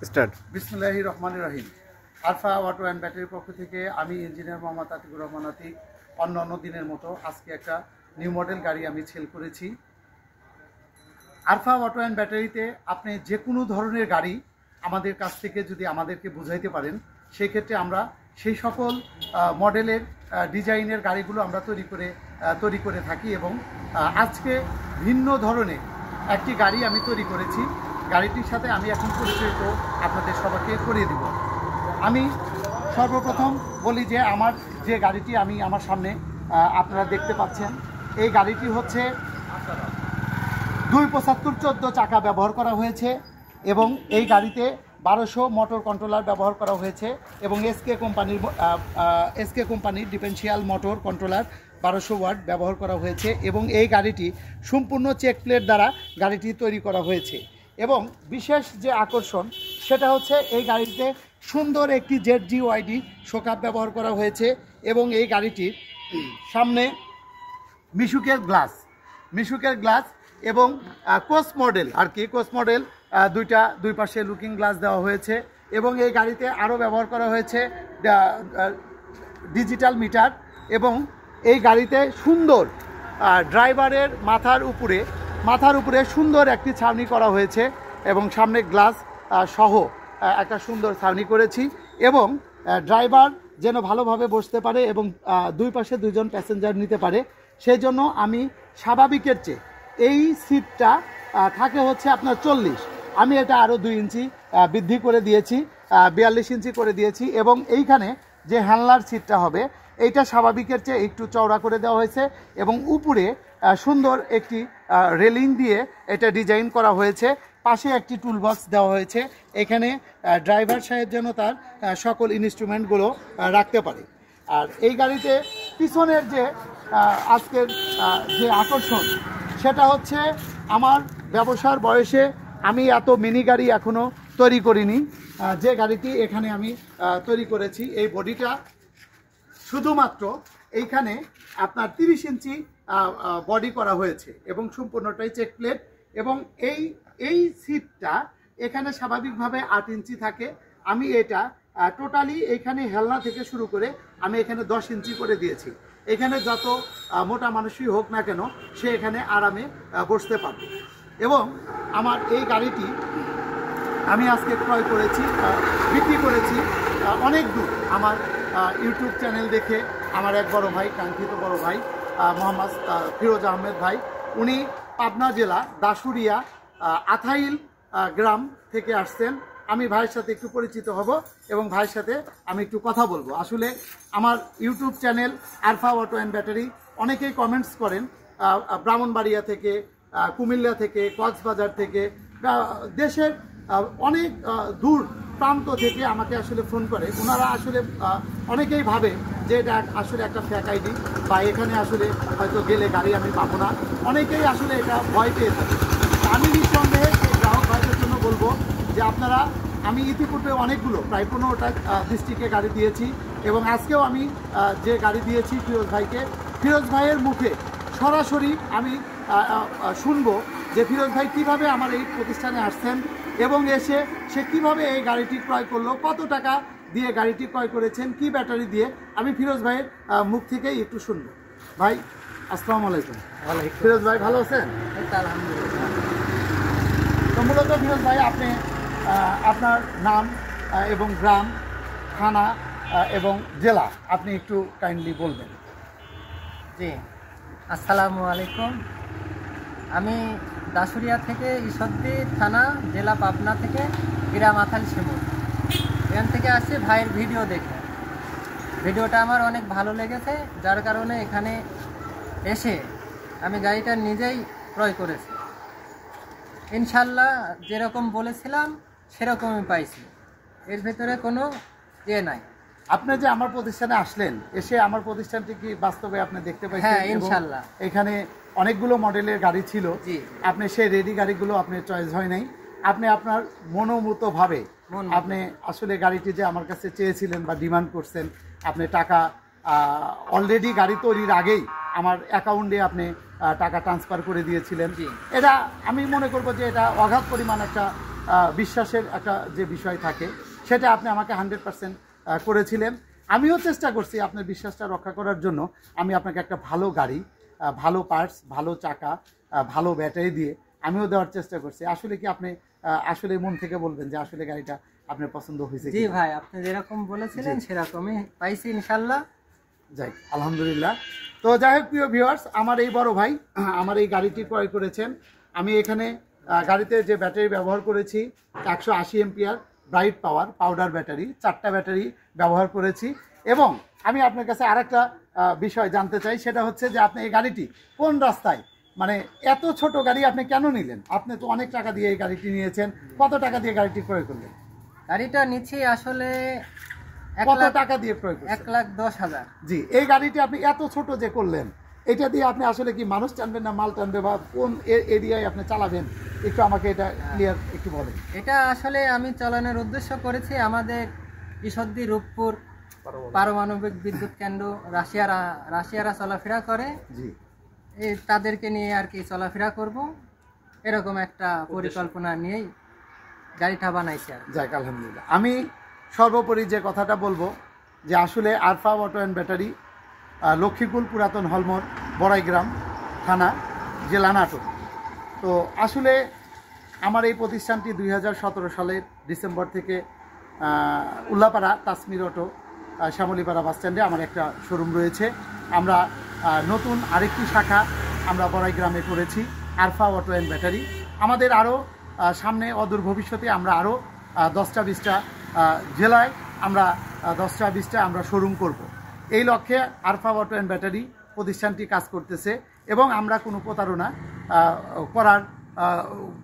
Start. বিসমিল্লাহির রহমানির রহিম। Alpha auto and ব্যাটারির পক্ষ থেকে আমি ইঞ্জিনিয়ার মোহাম্মদ আতিকুর রহমান আতিক অন্য দিনের মতো আজকে একটা নিউ মডেল গাড়ি আমি সেল করেছি। আলফা অটো অ্যান্ড ব্যাটারিতে আপনি যে কোনো ধরনের গাড়ি আমাদের কাছ থেকে যদি আমাদেরকে বুঝাইতে পারেন, সেই ক্ষেত্রে আমরা সেই সকল মডেলের ডিজাইনের গাড়িগুলো আমরা তৈরি করে থাকি। এবং আজকে ভিন্ন ধরনের একটি গাড়ি আমি তৈরি করেছি। গাড়িটির সাথে আমি এখন পরিচয় আপনাদের সবাইকে করিয়ে দিব। আমি সর্বপ্রথম বলি যে আমার যে গাড়িটি আমি আমার সামনে আপনারা দেখতে পাচ্ছেন, এই গাড়িটি হচ্ছে 275/14 চাকা ব্যবহার করা হয়েছে এবং এই গাড়িতে 1200 মোটর কন্ট্রোলার ব্যবহার করা হয়েছে এবং এসকে কোম্পানির ডিফারেন্সিয়াল মোটর কন্ট্রোলার 1200 ওয়াট ব্যবহার করা হয়েছে এবং এই গাড়িটি সম্পূর্ণ চেক প্লেট দ্বারা গাড়িটি তৈরি করা হয়েছে। এবং বিশেষ যে আকর্ষণ সেটা হচ্ছে এই গাড়িতে সুন্দর একটি ZGYD শোকাপ ব্যবহার করা হয়েছে এবং এই গাড়িটির সামনে মিশুকের গ্লাস এবং কোচ মডেল দুই পাশে লুকিং গ্লাস দেওয়া হয়েছে এবং এই গাড়িতে আরও ব্যবহার করা হয়েছে ডিজিটাল মিটার এবং এই গাড়িতে সুন্দর ড্রাইভারের মাথার উপরে সুন্দর একটি ছাউনি করা হয়েছে এবং সামনে গ্লাস সহ একটা সুন্দর ছাউনি করেছি এবং ড্রাইভার যেন ভালোভাবে বসতে পারে এবং দুই পাশে দুইজন প্যাসেঞ্জার নিতে পারে, সেই জন্য আমি স্বাভাবিকের চেয়ে এই সিটটা থাকে হচ্ছে আপনার 40, আমি এটা আরও 2 ইঞ্চি বৃদ্ধি করে দিয়েছি, 42 ইঞ্চি করে দিয়েছি এবং এইখানে যে হ্যান্ডলার সিটটা হবে এইটা স্বাভাবিকের চেয়ে একটু চওড়া করে দেওয়া হয়েছে এবং উপরে সুন্দর একটি রেলিং দিয়ে এটা ডিজাইন করা হয়েছে। পাশে একটি টুলবক্স দেওয়া হয়েছে, এখানে ড্রাইভার সাহেব যেন তার সকল ইনস্ট্রুমেন্টগুলো রাখতে পারে। আর এই গাড়িতে পিছনের যে আজকের যে আকর্ষণ সেটা হচ্ছে আমার ব্যবসার বয়সে আমি এত মিনি গাড়ি এখনও তৈরি করিনি। যে গাড়িটি এখানে আমি তৈরি করেছি এই বডিটা শুধুমাত্র এইখানে আপনার 30 ইঞ্চি বডি করা হয়েছে এবং সম্পূর্ণটাই চেক প্লেট এবং এই সিটটা এখানে স্বাভাবিকভাবে 8 ইঞ্চি থাকে। আমি এটা টোটালি এইখানে হেলনা থেকে শুরু করে আমি এখানে 10 ইঞ্চি করে দিয়েছি। এখানে যত মোটা মানুষই হোক না কেন সে এখানে আরামে বসতে পারবে। এবং আমার এই গাড়িটি আমি আজকে ক্রয় করেছি, বিক্রি করেছি অনেক দূর। আমার ইউটিউব চ্যানেল দেখে আমার এক বড় ভাই, কাঙ্ক্ষিত বড় ভাই মোহাম্মদ ফিরোজ আহমেদ ভাই, উনি পাবনা জেলা দাসুরিয়া আথাইল গ্রাম থেকে আসছেন। আমি ভাইয়ের সাথে একটু পরিচিত হব এবং ভাইয়ের সাথে আমি একটু কথা বলবো। আসলে আমার YouTube channel alpha auto and battery অনেকেই কমেন্টস করেন ব্রাহ্মণবাড়িয়া থেকে, কুমিল্লা থেকে, কক্সবাজার থেকে, দেশের অনেক দূর প্রান্ত থেকে আমাকে আসলে ফোন করে। ওনারা আসলে অনেকেই ভাবে যে এটা আসলে একটা ফেক আইডি বা এখানে আসলে হয়তো গেলে গাড়ি আমি পাবো না, অনেকেই আসলে এটা ভয় পেয়ে থাকে। আমি নিঃসন্দেহে সেই গ্রাহক ভাইদের জন্য বলবো যে আমি ইতিপূর্বে অনেকগুলো প্রায় 15টা ডিস্ট্রিক্টে গাড়ি দিয়েছি এবং আজকেও আমি যে গাড়ি দিয়েছি ফিরোজ ভাইয়ের মুখে সরাসরি আমি শুনবো যে ফিরোজ ভাই কীভাবে আমার এই প্রতিষ্ঠানে আসছেন এবং এসে সে কীভাবে এই গাড়িটি ক্রয় করলো, কত টাকা দিয়ে গাড়িটি ক্রয় করেছেন, কি ব্যাটারি দিয়ে, আমি ফিরোজ ভাইয়ের মুখ থেকেই একটু শুনবো। ভাই আসসালামু আলাইকুম। ফিরোজ ভাই ভালো আছেন? আলহামদুলিল্লাহ। তো মূলত ফিরোজ ভাই আপনি আপনার নাম এবং গ্রাম, থানা এবং জেলা আপনি একটু কাইন্ডলি বলবেন। জি, আসসালামু আলাইকুম। আমি দাসুরিয়া থেকে ঈশ্বরদী থানা, জেলা পাবনা থেকে, গ্রাম আথাল শিমুল, এখান থেকে আসছি ভাইয়ের ভিডিও দেখে। ভিডিওটা আমার অনেক ভালো লেগেছে, যার কারণে এখানে এসে আমি গাড়িটা নিজেই ক্রয় করেছি। ইনশাল্লাহ যেরকম বলেছিলাম সেরকমই পাইছি, এর ভিতরে কোনো নাই। আপনি যে আমার প্রতিষ্ঠানে আসলেন, এসে আমার প্রতিষ্ঠানটি কি বাস্তবে আপনি দেখতে পাইছেন? হ্যাঁ, ইনশাল্লাহ। এখানে অনেকগুলো মডেলের গাড়ি ছিল, আপনি সেই রেডি গাড়িগুলো আপনার চয়েস হয় নাই, আপনি আপনার মনোমতভাবে আপনি আসলে গাড়িটি যে আমার কাছে চেয়েছিলেন বা ডিমান্ড করছেন, আপনি টাকা অলরেডি গাড়ি তৈরির আগেই আমার অ্যাকাউন্টে আপনি টাকা ট্রান্সফার করে দিয়েছিলেন। এটা আমি মনে করব যে এটা অগাধ পরিমাণ একটা বিশ্বাসের একটা যে বিষয় থাকে সেটা আপনি আমাকে 100% করেছিলেন। আমিও চেষ্টা করছি আপনার বিশ্বাসটা রক্ষা করার জন্য। আমি আপনাকে একটা ভালো গাড়ি, ভালো পার্টস, ভালো চাকা, ভালো ব্যাটারি দিয়ে আমিও দেওয়ার চেষ্টা করছি। আসলে কি আপনি আসলে মন থেকে বলবেন যে আসলে গাড়িটা আপনার পছন্দ হয়েছে? জি ভাই, আপনি যেরকম বলেছিলেন সেরকমই পাইছি ইনশাল্লাহ। যাই আলহামদুলিল্লাহ। তো যাই হোক প্রিয় ভিউয়ার্স, আমার এই বড় ভাই আমার এই গাড়িটি ক্রয় করেছেন। আমি এখানে গাড়িতে যে ব্যাটারি ব্যবহার করেছি 180 এম্পিয়ার ব্রাইট পাওয়ার পাউডার ব্যাটারি, 4টা ব্যাটারি ব্যবহার করেছি। এবং আমি আপনার কাছে আরেকটা বিষয় জানতে চাই, সেটা হচ্ছে যে আপনি এই গাড়িটি কোন রাস্তায়, মানে এত ছোট গাড়ি আপনি কেন নিলেন? আপনি তো অনেক টাকা দিয়ে এই গাড়িটি নিয়েছেন, কত টাকা দিয়ে গাড়িটি ক্রয় করলেন? গাড়িটা নিচ্ছি আসলে কত টাকা দিয়ে ক্রয় করলেন? 1,10,000। জি, এই গাড়িটি আপনি এত ছোট যে করলেন, এটা দিয়ে আপনি আসলে কি মানুষ টানবেন না মাল টানবে, বা কোন এরিয়ায় আপনি চালাবেন, একটু আমাকে এটা ক্লিয়ার একটু বলেন। এটা আসলে আমি চালানোর উদ্দেশ্য করেছি আমাদের ঈশ্বরদী রূপপুর পারমাণবিক বিদ্যুৎ কেন্দ্র রাশিয়ারা চলাফেরা করে, জি, তাদেরকে নিয়ে আর কি চলাফেরা করব, এরকম একটা পরিকল্পনা নিয়েই গাড়িটা বানাইছি। যাক আলহামদুলিল্লাহ। আমি সর্বোপরি যে কথাটা বলবো যে আসলে Arfa auto and battery, Lakshmikul পুরাতন হলমোড়, বড়াইগ্রাম থানা, জেলা নাটোর। তো আসলে আমার এই প্রতিষ্ঠানটি 2017 সালের ডিসেম্বর থেকে উল্লাপাড়া তাসমির অটো, শ্যামলীপাড়া বাস স্ট্যান্ডে আমার একটা শোরুম রয়েছে। আমরা নতুন আরেকটি শাখা আমরা বড়াইগ্রামে করেছি, আরফা অটো অ্যান্ড ব্যাটারি। আমাদের আরও সামনে অদূর ভবিষ্যতে আমরা আরও 10টা 20টা জেলায় আমরা 10টা 20টা আমরা শোরুম করব। এই লক্ষ্যে আরফা অটো অ্যান্ড ব্যাটারি প্রতিষ্ঠানটি কাজ করতেছে এবং আমরা কোনো প্রতারণা করার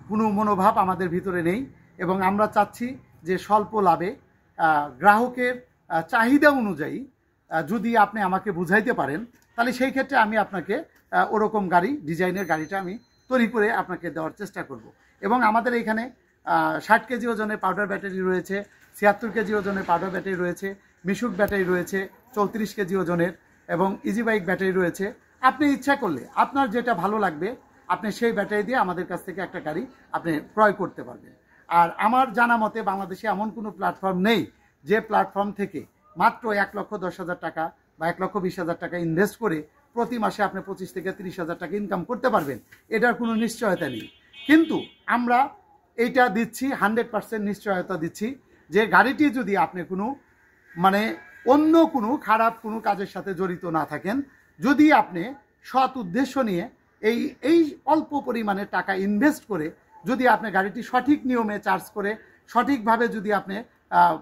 কোনো মনোভাব আমাদের ভিতরে নেই। এবং আমরা চাচ্ছি যে স্বল্প লাভে গ্রাহকের চাহিদা অনুযায়ী যদি আপনি আমাকে বুঝাইতে পারেন, তাহলে সেই ক্ষেত্রে আমি আপনাকে ওরকম গাড়ি, ডিজাইনের গাড়িটা আমি তৈরি করে আপনাকে দেওয়ার চেষ্টা করব। এবং আমাদের এখানে 60 কেজি ওজনের পাউডার ব্যাটারি রয়েছে, 76 কেজি ওজনের পাউডার ব্যাটারি রয়েছে, মিশুক ব্যাটারি রয়েছে 34 কেজি ওজনের, এবং ইজি বাইক ব্যাটারি রয়েছে। আপনি ইচ্ছা করলে আপনার যেটা ভালো লাগবে আপনি সেই ব্যাটারি দিয়ে আমাদের কাছ থেকে একটা গাড়ি আপনি ক্রয় করতে পারবেন। আর আমার জানা মতে বাংলাদেশে এমন কোনো প্ল্যাটফর্ম নেই যে প্ল্যাটফর্ম থেকে মাত্র 1,10,000 টাকা বা 1,20,000 টাকা ইনভেস্ট করে প্রতি মাসে আপনি 25 থেকে 30,000 টাকা ইনকাম করতে পারবেন, এটার কোনো নিশ্চয়তা নেই। কিন্তু আমরা এইটা দিচ্ছি, 100% নিশ্চয়তা দিচ্ছি যে গাড়িটি যদি আপনি কোনো মানে অন্য কোনো খারাপ কোনো কাজের সাথে জড়িত না থাকেন, যদি আপনি সৎ উদ্দেশ্য নিয়ে এই অল্প পরিমাণে টাকা ইনভেস্ট করে যদি আপনি গাড়িটি সঠিক নিয়মে চার্জ করে সঠিকভাবে যদি আপনি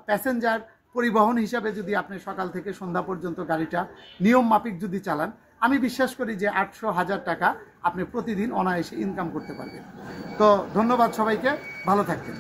প্যাসেঞ্জার পরিবহন হিসাবে যদি আপনি সকাল থেকে সন্ধ্যা পর্যন্ত গাড়িটা নিয়ম মাফিক যদি চালান, আমি বিশ্বাস করি যে 800,000 টাকা আপনি প্রতিদিন অনায়াসে ইনকাম করতে পারবেন। তো ধন্যবাদ সবাইকে, ভালো থাকবেন।